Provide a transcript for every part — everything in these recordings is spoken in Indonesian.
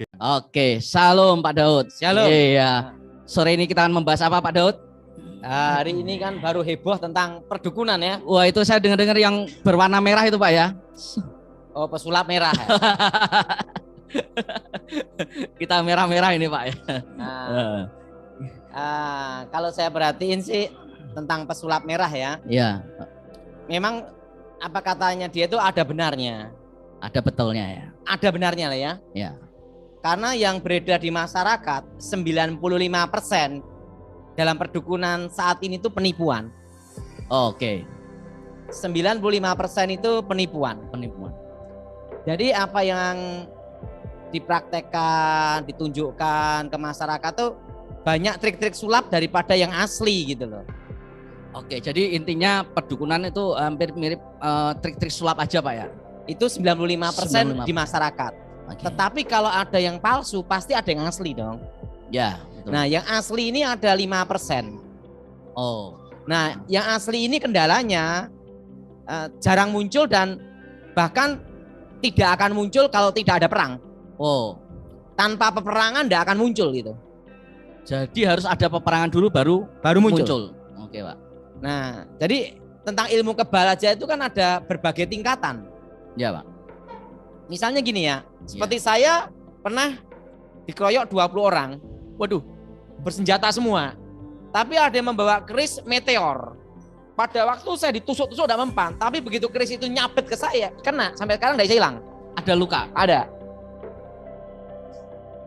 Oke, salam Pak Daud. Shalom. Iya. Sore ini kita akan membahas apa Pak Daud? Hari ini kan baru heboh tentang perdukunan ya. Wah, itu saya dengar-dengar yang berwarna merah itu Pak ya. Oh, pesulap merah ya. Kita merah-merah ini Pak ya. Kalau saya perhatiin sih tentang pesulap merah ya. Iya, Memang apa katanya dia itu ada benarnya. ada betulnya ya. Ada benarnya lah ya. Ya. Karena yang beredar di masyarakat 95% dalam perdukunan saat ini itu penipuan. Oke, 95% itu penipuan. penipuan. Jadi apa yang dipraktekkan, ditunjukkan ke masyarakat tuh banyak trik-trik sulap daripada yang asli gitu loh. Oke, jadi intinya perdukunan itu hampir mirip trik-trik sulap aja Pak ya. Itu 95% di masyarakat. Oke. Tetapi kalau ada yang palsu pasti ada yang asli dong. Ya, betul. Nah, yang asli ini ada 5%. Oh, Nah, yang asli ini kendalanya jarang muncul dan bahkan tidak akan muncul kalau tidak ada perang. oh. Tanpa peperangan tidak akan muncul gitu. Jadi harus ada peperangan dulu baru muncul. Oke Pak. Nah, jadi tentang ilmu kebal aja itu kan ada berbagai tingkatan. Ya Pak. Misalnya gini ya, seperti saya pernah dikeroyok 20 orang. Waduh, bersenjata semua. Tapi ada yang membawa keris meteor. Pada waktu saya ditusuk-tusuk udah mempan, tapi begitu keris itu nyabet ke saya, kena sampai sekarang tidak bisa hilang. Ada luka. Ada.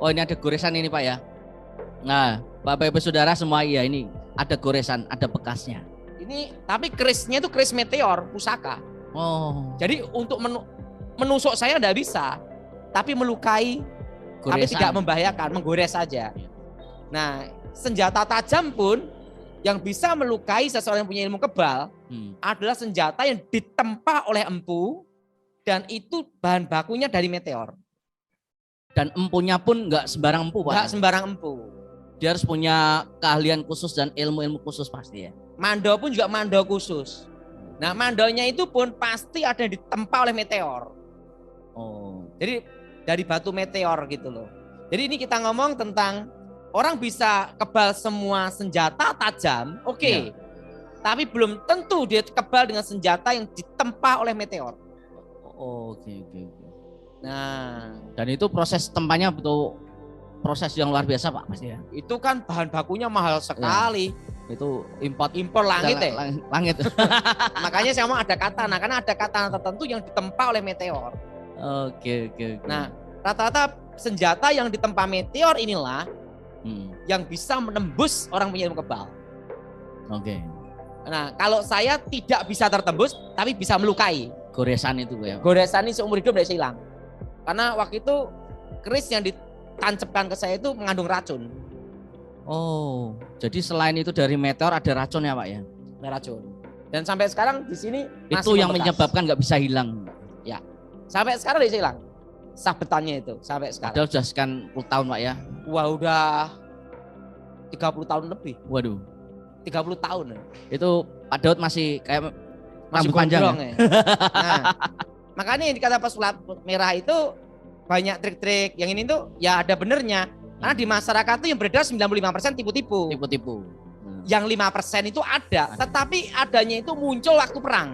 Oh, ini ada goresan ini Pak ya. Nah, Bapak Ibu Saudara semua iya ini ada goresan, ada bekasnya. Ini tapi kerisnya itu keris meteor pusaka. Oh, Jadi untuk menusuk saya tidak bisa, tapi melukai, tapi goresan. tidak membahayakan, menggores saja. Nah, senjata tajam pun yang bisa melukai seseorang yang punya ilmu kebal adalah senjata yang ditempa oleh empu dan itu bahan bakunya dari meteor. Dan empunya pun nggak sembarang empu Pak. Enggak sembarang empu. Dia harus punya keahlian khusus dan ilmu-ilmu khusus pasti ya. Mando pun juga mando khusus. Nah, mandonya itu pun pasti ada yang ditempa oleh meteor. Oh, Jadi dari batu meteor gitu loh. Jadi ini kita ngomong tentang orang bisa kebal semua senjata tajam, oke. Ya. Tapi belum tentu dia kebal dengan senjata yang ditempa oleh meteor. oke. Nah, Dan itu proses tempanya betul proses yang luar biasa Pak pasti ya. itu kan bahan bakunya mahal sekali. Itu impor Langit ya. Langit. Makanya saya mau ada katana, karena ada katana tertentu yang ditempa oleh meteor. Oke. Nah, rata-rata senjata yang ditempa meteor inilah yang bisa menembus orang punya ilmu kebal. Oke. Nah, kalau saya tidak bisa tertembus, tapi bisa melukai. Goresan itu ya. Goresan ini seumur hidup tidak bisa hilang. Karena waktu itu keris yang ditancapkan ke saya itu mengandung racun. Oh, jadi selain itu dari meteor ada racun ya Pak ya? Ada racun. Dan sampai sekarang di sini Itu masih yang membekas. menyebabkan nggak bisa hilang. Sampai sekarang tidak bisa hilang. Sabetannya itu sampai sekarang. Padahal sudah sekian puluh tahun Pak ya. Wah, udah 30 tahun lebih. Waduh, 30 tahun. itu Pak Daud masih kayak Masih rambut panjang gondrong ya? ya. Nah, makanya yang dikata pesulap merah itu banyak trik-trik. Yang ini tuh ya ada benernya. Karena di masyarakat tuh yang beredar 95% tipu-tipu. Tipu-tipu. Yang 5% itu ada, tetapi adanya itu muncul waktu perang.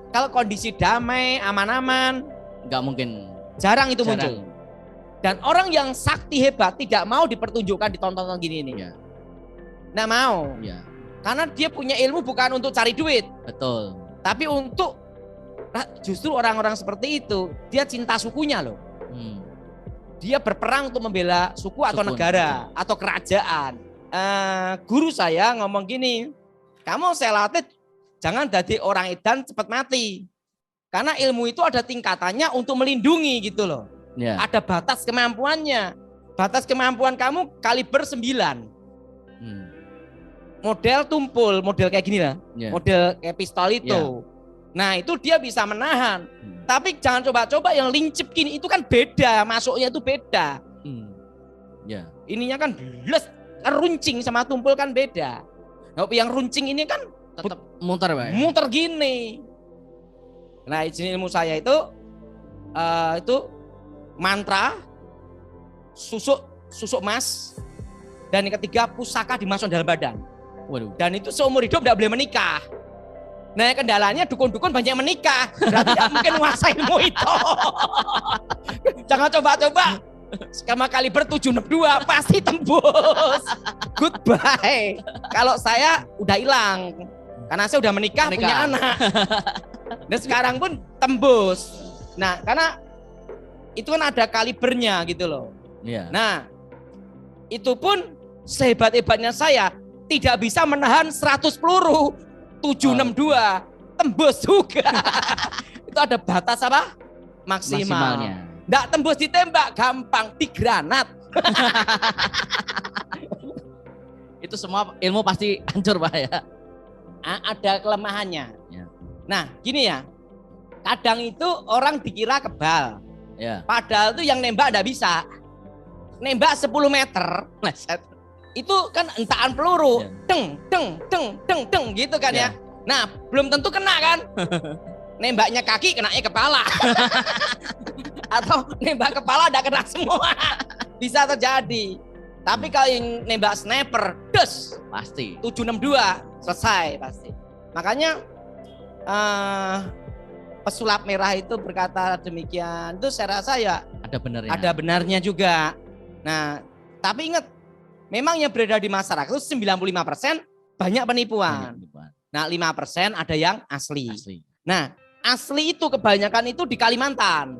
Kalau kondisi damai, aman-aman, Nggak mungkin. jarang itu Jarang. muncul. Dan orang yang sakti hebat tidak mau dipertunjukkan di tontonan gini ini. Iya. Nggak mau. Iya, Karena dia punya ilmu bukan untuk cari duit, betul. tapi untuk justru orang-orang seperti itu dia cinta sukunya loh. Dia berperang untuk membela suku atau Suku, negara atau kerajaan. Guru saya ngomong gini, kamu saya latih jangan jadi orang edan cepat mati. Karena ilmu itu ada tingkatannya untuk melindungi gitu loh. Ya. Ada batas kemampuannya. Batas kemampuan kamu kaliber 9. Model tumpul, model kayak gini lah. Ya. Model kayak pistol itu. Ya. Nah, itu dia bisa menahan. Tapi jangan coba-coba yang lincip gini, itu kan beda, masuknya itu beda. Ya. Ininya kan beles, runcing sama tumpul kan beda. Nah, yang runcing ini kan Tetap muter Pak ya? muter gini. Nah, izin ilmu saya itu mantra susuk emas, dan yang ketiga pusaka dimasukkan dalam badan. Waduh. Dan itu seumur hidup tidak boleh menikah. Nah kendalanya dukun-dukun banyak menikah, berarti tidak mungkin menguasai ilmu itu. Jangan coba-coba. Sama kaliber 762 pasti tembus. Goodbye. Kalau saya udah hilang, karena saya udah menikah. Punya anak. Dan sekarang pun tembus. Nah karena itu kan ada kalibernya gitu loh. Iya. Nah itu pun sehebat-hebatnya saya tidak bisa menahan 100 peluru 762 tembus juga. Itu ada batas apa? Maksimalnya. Nggak tembus ditembak, gampang digranat. Itu semua ilmu pasti hancur Pak ya. Ada kelemahannya. Ya. Nah gini ya, kadang itu orang dikira kebal. Ya. Padahal tuh yang nembak nggak bisa. Nembak 10 meter, itu kan entaan peluru, ya. deng gitu kan ya. Nah belum tentu kena kan. Nembaknya kaki kenanya kepala. Atau nembak kepala udah kena semua. Bisa terjadi. Tapi kalau yang nembak sniper, des Pasti. 762 selesai pasti. Makanya pesulap merah itu berkata demikian. Itu saya rasa ya Ada benernya. ada benarnya juga. Nah, tapi ingat, memang yang beredar di masyarakat itu 95% banyak penipuan. Nah, 5% ada yang asli. Nah, asli itu kebanyakan itu di Kalimantan.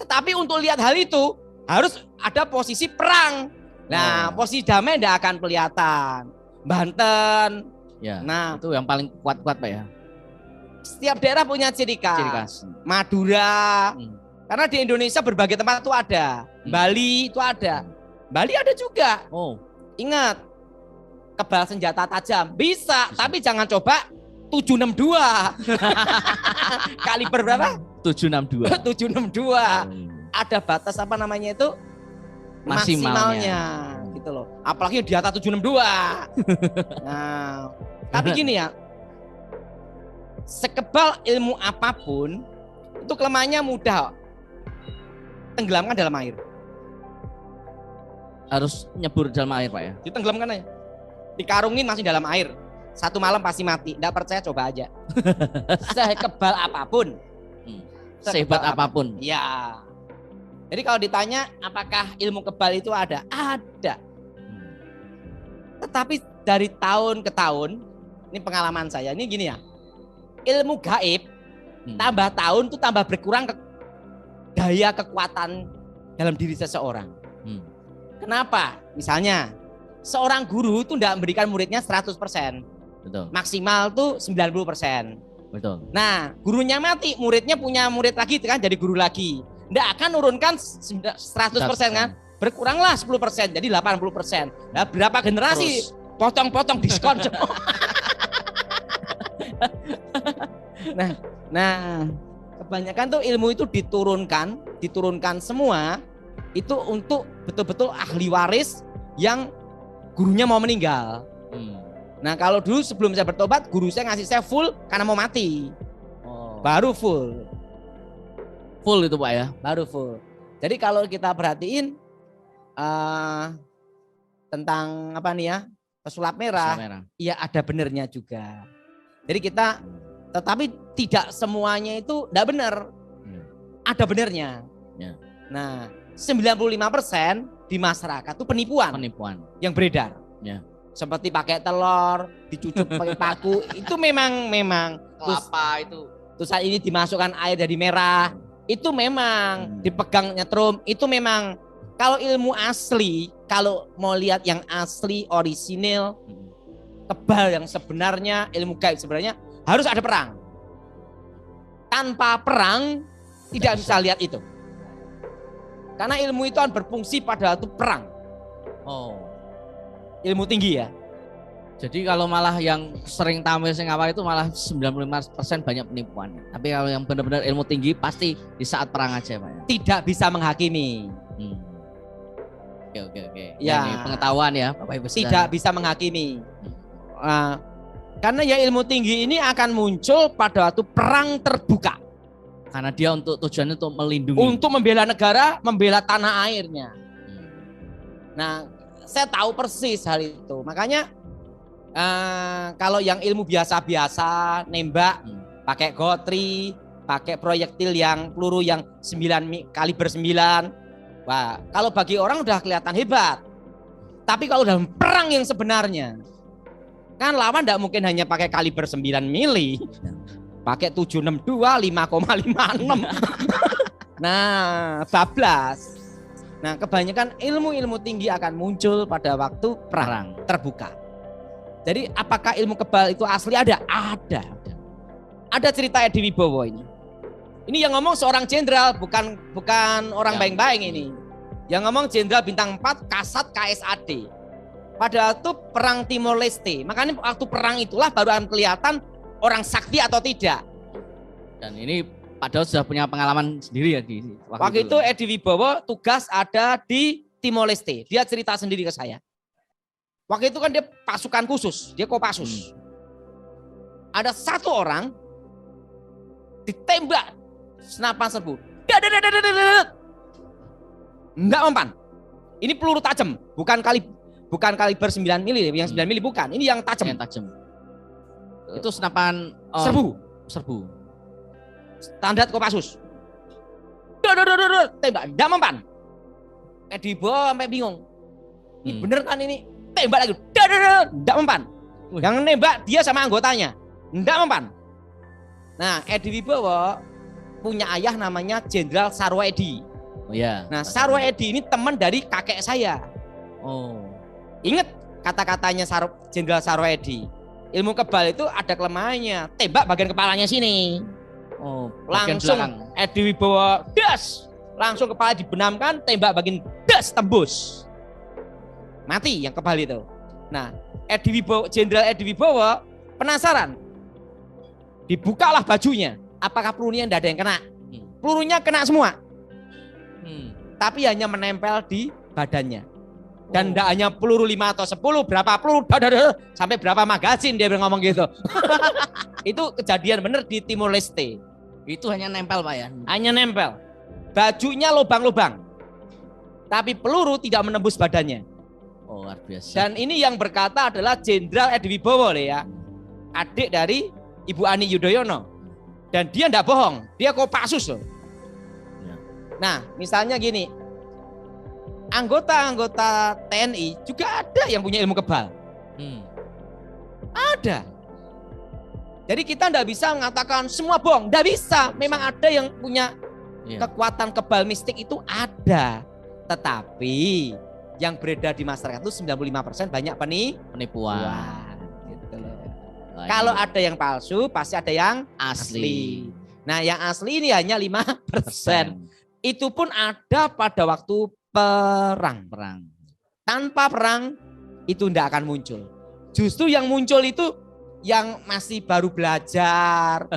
Tetapi untuk lihat hal itu harus ada posisi perang. Nah, posisi damai tidak akan kelihatan. Banten. Ya. Nah, itu yang paling kuat-kuat Pak ya. Setiap daerah punya ciri khas. Madura. Karena di Indonesia berbagai tempat itu ada. Bali itu ada. Bali ada juga. Ingat, kebal senjata tajam bisa. Tapi jangan coba 762. Kaliber berapa? 762. 762. Ada batas apa namanya itu? Maksimalnya. Gitu loh. Apalagi di atas 762. Nah, tapi gini ya. Sekebal ilmu apapun itu kelemahannya mudah tenggelamkan dalam air. Harus nyebur dalam air Pak ya. Ditenggelamkan aja. Dikarungin masih dalam air. 1 malam pasti mati. Nggak percaya coba aja. Sekebal apapun. Sehebat apapun. Ya. Jadi kalau ditanya apakah ilmu kebal itu ada? Ada. Tetapi dari tahun ke tahun, ini pengalaman saya, ini gini ya. Ilmu gaib tambah tahun tuh tambah berkurang daya kekuatan dalam diri seseorang. Kenapa? Misalnya seorang guru itu tidak memberikan muridnya 100%. Betul. Maksimal tuh 90%. Betul. Nah, gurunya mati, muridnya punya murid lagi kan jadi guru lagi. Tidak akan nurunkan 100% kan? Berkuranglah 10%, jadi 80%. Nah, berapa generasi potong-potong diskon. Nah, kebanyakan tuh ilmu itu diturunkan semua itu untuk betul-betul ahli waris yang gurunya mau meninggal. Nah, kalau dulu sebelum saya bertobat, guru saya ngasih saya full karena mau mati. Baru full. Full itu Pak ya? Baru full. Jadi kalau kita perhatiin tentang apa nih ya, pesulap merah, ya ada benernya juga. Jadi kita, tetapi tidak semuanya itu tidak benar. Ada benernya. Nah, 95% di masyarakat itu penipuan yang beredar. Seperti pakai telur, dicucuk pakai paku, itu memang kelapa itu. Terus saat ini dimasukkan air dari merah, itu memang dipegang nyetrum, itu memang kalau ilmu asli, kalau mau lihat yang asli, orisinil, kebal yang sebenarnya, ilmu gaib sebenarnya harus ada perang. Tanpa perang tidak bisa lihat itu. Karena ilmu itu kan berfungsi pada waktu perang. Ilmu tinggi ya. Jadi kalau malah yang sering tampil sing awal itu malah 95% banyak penipuan. Tapi kalau yang benar-benar ilmu tinggi pasti di saat perang aja Pak ya. Tidak bisa menghakimi. Oke. Ya. Ini pengetahuan ya Bapak Ibu. Tidak bisa menghakimi. Karena ya ilmu tinggi ini akan muncul pada waktu perang terbuka. Karena dia untuk tujuannya untuk melindungi. Untuk membela negara, membela tanah airnya. Nah, saya tahu persis hal itu. Makanya kalau yang ilmu biasa-biasa, nembak pakai gotri, pakai proyektil yang peluru yang 9 kaliber 9. Wah, kalau bagi orang udah kelihatan hebat. Tapi kalau dalam perang yang sebenarnya, kan lawan tidak mungkin hanya pakai kaliber 9 mili. Pakai 762, 5,56. Nah, bablas. Nah, kebanyakan ilmu-ilmu tinggi akan muncul pada waktu perang terbuka. Jadi apakah ilmu kebal itu asli? Ada? Ada. Ada cerita Edi Wibowo ini. Ini yang ngomong seorang jenderal, bukan orang baik-baik ini. Yang ngomong jenderal bintang 4 Kasat KSAD. Pada waktu perang Timor Leste. Makanya waktu perang itulah baru akan kelihatan orang sakti atau tidak. Dan ini padahal sudah punya pengalaman sendiri ya di waktu itu. Edi Wibowo tugas ada di Timor Leste. Dia cerita sendiri ke saya. Waktu itu kan dia pasukan khusus, dia Kopassus. Ada satu orang ditembak senapan serbu. Enggak mempan. Ini peluru tajam, bukan kaliber 9 mili, yang 9 mili bukan. Ini yang tajam. Yang tajam. Itu senapan serbu. Standar Kopassus. Tembak, enggak mempan. Edi Wibowo sampai bingung. Ini bener kan ini? Tembak lagi. Enggak mempan. Yang nembak dia sama anggotanya. Enggak mempan. Nah, Edi Wibowo punya ayah namanya Jenderal Sarwoedi. Oh iya. Nah, Sarwoedi ini teman dari kakek saya. Oh. Ingat kata-katanya Jenderal Sarwoedi. Ilmu kebal itu ada kelemahannya. Tembak bagian kepalanya sini. Oh, langsung Edi Wibowo das, langsung kepala dibenamkan, tembak bagian das, tembus, mati yang kebal itu. Nah, Jenderal Edi Wibowo penasaran, dibukalah bajunya, apakah pelurunya tidak ada yang kena? Pelurunya kena semua, tapi hanya menempel di badannya. Dan tidak hanya peluru 5 atau 10, berapa peluru, sampai berapa magasin dia ngomong gitu. Itu kejadian benar di Timor Leste. Itu hanya nempel Pak ya? Hanya nempel. Bajunya lubang-lubang. Tapi peluru tidak menembus badannya. Oh, luar biasa. Dan ini yang berkata adalah Jenderal Edi Wibowo ya. Adik dari Ibu Ani Yudhoyono. Dan dia tidak bohong. Dia Kopassus loh. Ya. Nah, misalnya gini. Anggota-anggota TNI juga ada yang punya ilmu kebal. Ada. Jadi kita tidak bisa mengatakan semua bohong. Tidak bisa. Memang ada yang punya kekuatan kebal mistik itu ada. Tetapi yang beredar di masyarakat itu 95% banyak penipuan. Gitu loh. Kalau ada yang palsu pasti ada yang asli. Nah yang asli ini hanya 5%. Itu pun ada pada waktu perang. Tanpa perang itu tidak akan muncul. Justru yang muncul itu yang masih baru belajar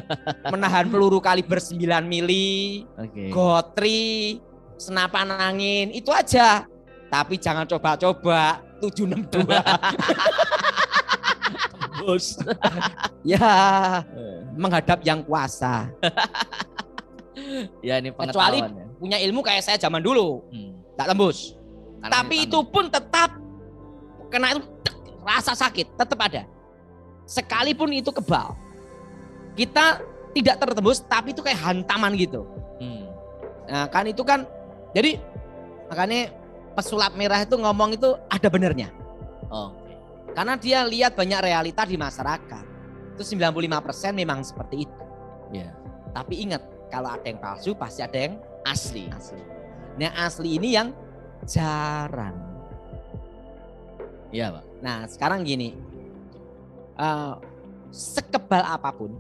menahan peluru kaliber 9 mili, gotri, senapan angin, itu aja. Tapi jangan coba-coba 762. Bos. Ya, menghadap yang kuasa. Ya ini kecuali punya ilmu kayak saya zaman dulu, tak tembus. Tapi itu pun tetap kena itu rasa sakit tetap ada. Sekalipun itu kebal, kita tidak tertembus, tapi itu kayak hantaman gitu. Nah kan itu kan, jadi makanya pesulap merah itu ngomong itu ada benernya. Karena dia lihat banyak realita di masyarakat. Itu 95% memang seperti itu. Tapi ingat, kalau ada yang palsu pasti ada yang asli. Nah asli ini yang jarang. Iya Pak. Nah sekarang gini. Sekebal apapun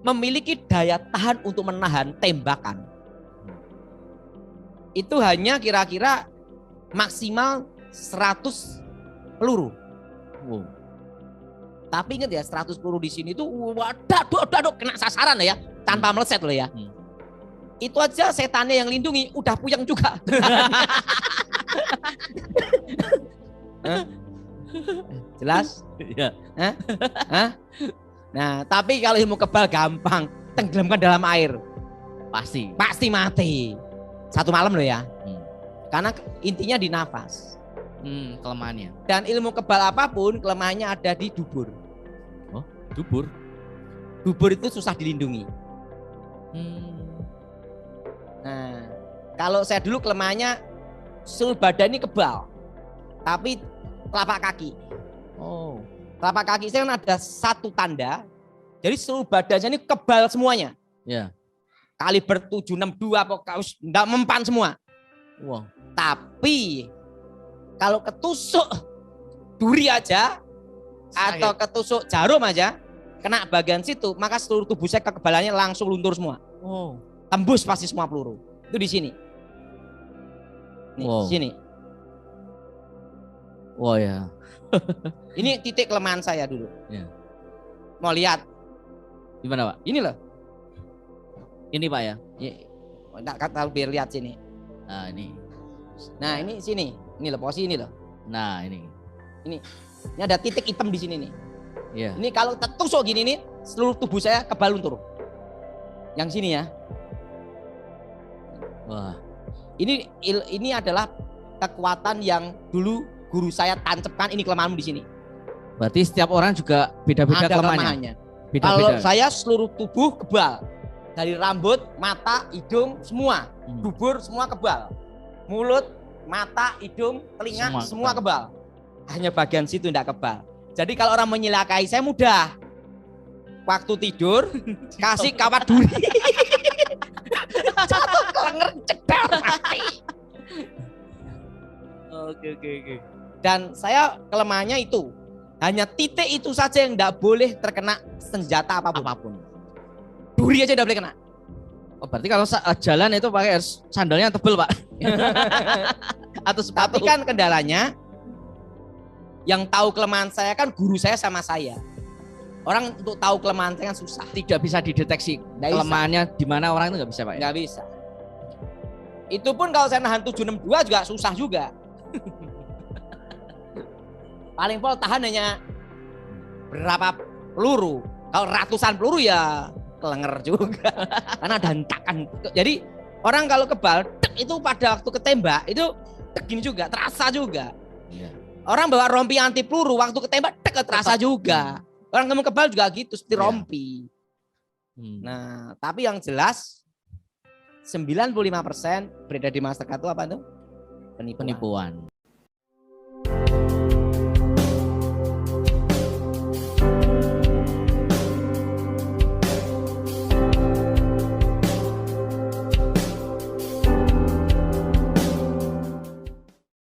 memiliki daya tahan untuk menahan tembakan. Itu hanya kira-kira maksimal 100 peluru. Tapi ingat ya 100 peluru di sini tuh waduh kena sasaran ya tanpa meleset loh ya. Itu aja setannya yang lindungi udah puyeng juga. Jelas? Ya. Nah, tapi kalau ilmu kebal gampang. ditenggelamkan dalam air, Pasti. pasti mati. 1 malam loh ya. Hmm. Karena intinya di nafas. Kelemahannya. Dan ilmu kebal apapun kelemahannya ada di dubur. Oh, dubur. Dubur itu susah dilindungi. Nah, kalau saya dulu kelemahannya seluruh badan ini kebal. Tapi telapak kaki. Oh. Telapak kaki saya kan ada 1 tanda. Jadi seluruh badannya ini kebal semuanya. Ya. Kaliber 762 pokoknya enggak mempan semua. Wow. Tapi kalau ketusuk duri aja atau ketusuk jarum aja kena bagian situ, maka seluruh tubuh saya kekebalannya langsung luntur semua. Oh. Tembus pasti semua peluru. Itu di sini. Nih, Wow. sini. Wow ya. Ini titik kelemahan saya dulu. Ya. Mau lihat? Gimana Pak? Ini loh. Ini Pak ya. Enggak kata biar lihat sini. Nah ini. Nah, ini sini. Ini loh posisi ini loh. Nah ini. Ini ada titik hitam di sini nih. Iya. Ini kalau tertusuk gini nih, seluruh tubuh saya kebal luntur. Yang sini ya. Wah. Ini adalah kekuatan yang dulu guru saya tancapkan, ini kelemahanmu di sini. Berarti setiap orang juga beda-beda Ada kelemahannya. kelemahannya. Beda-beda. Kalau saya seluruh tubuh kebal. Dari rambut, mata, hidung, semua. Dubur semua kebal. Mulut, mata, hidung, telinga semua kebal. Hanya bagian situ tidak kebal. Jadi kalau orang menyelakai saya mudah. Waktu tidur kasih kawat duri. Jatuh kelenger cedar mati. Oke. Dan saya kelemahannya itu. Hanya titik itu saja yang tidak boleh terkena senjata apapun. Duri aja tidak boleh kena. Oh, berarti kalau jalan itu pakai sandalnya tebel Pak. Atau sepatu. Tapi kan kendalanya yang tahu kelemahan saya kan guru saya sama saya. Orang untuk tahu kelemahan saya kan susah. Tidak bisa dideteksi kelemahannya di mana orang itu nggak bisa Pak ya? Nggak bisa. Itu pun kalau saya nahan 762 juga susah juga. Paling pol tahan hanya berapa peluru. Kalau ratusan peluru ya kelenger juga. Karena ada hentakan. Jadi orang kalau kebal itu pada waktu ketembak itu gini juga, terasa juga. Iya. Orang bawa rompi anti peluru waktu ketembak terasa juga. Orang kamu kebal juga gitu seperti rompi. Nah, tapi yang jelas 95% beredar di masyarakat itu apa tuh? Penipuan.